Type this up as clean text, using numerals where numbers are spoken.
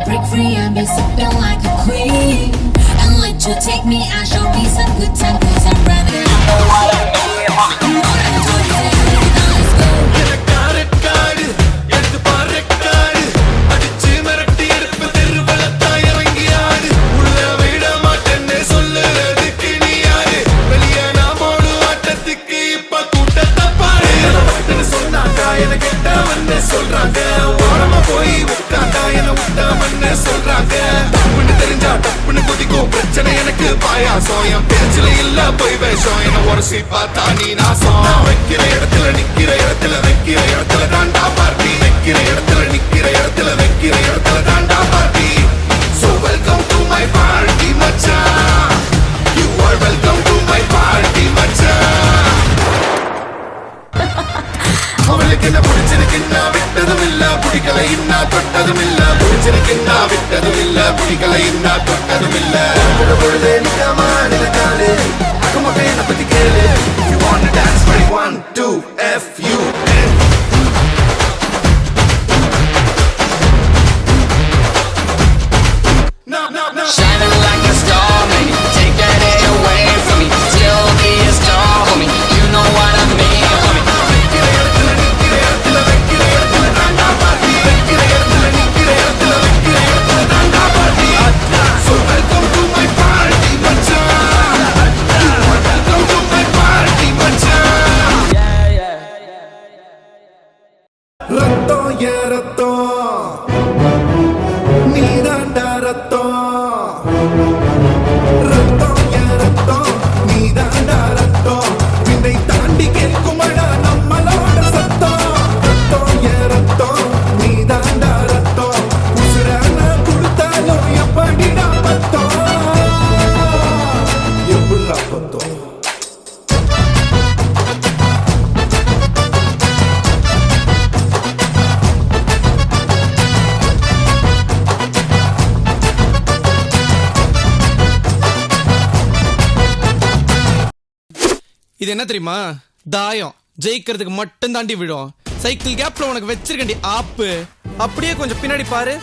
break free and be something like a queen. And let you take me and show me some good time, cause I'm ready. You know what I mean? I'm more than 27, now let's go. சொல்றாங்க ஓரமா போய் உட்காந்தா என்ன விட்டாமன்னு சொல்றாங்க தப்புன்னு தெரிஞ்சா தப்புன்னு குதிக்கும் பிரச்சனை எனக்கு பாயாசம் என் பேச்சுல இல்ல போய் வேஷம் என்ன உரசி பார்த்தா நீ நாசம் வைக்கிற இடத்துல நிக்கிற இடத்துல வைக்கிற இடத்துல தாண்டா பார்ட்டி வைக்கிற இடத்துல நிக்கிற இடத்துல வைக்கிற இடத்துல தாண்டா party So welcome to my party மச்சான் You are welcome to my party மச்சான் அவளுக்கு என்ன பிடிச்சிருக்கு நான் விட்டதும் இல்ல பிடிக்கல இன்னா தொட்டதும் இல்ல பிடிச்சிருக்கு நான் விட்டதும் இல்ல பிடிக்கல இன்னா தொட்டதும் இல்ல பொழுது நிக்காம நிலக்காலு அகமக என்ன பத்தி கேளு You wanna dance ready 1 2 F-U-N Shining like a star, maybe take that hate away from me. Still be a star, homie. You know what I mean, homie. So welcome to my party மச்சான் You are welcome to my party மச்சான் ரத்தம் ஏ ரத்தம் நீதாண்டா ரத்தம் ரத்தம் ஏ ரத்தம் நீதாண்டா ரத்தம் விண்ணை தாண்டி கேட்குமடா நம்மளோட சத்தம் ரத்தம் ஏ ரத்தம் நீதாண்டா ரத்தம் உசுரான கொடுத்தாலும் எப்படிடா பத்தம் எப்படிடா பத்தம் இது என்ன தெரியுமா? தாயம் ஜெயிக்கிறதுக்கு மட்டும் தாண்டி விடும். சைக்கிள் கேப்ல உனக்கு வச்சிருக்கண்டி ஆப்பு அப்படியே கொஞ்சம் பின்னாடி பாரு.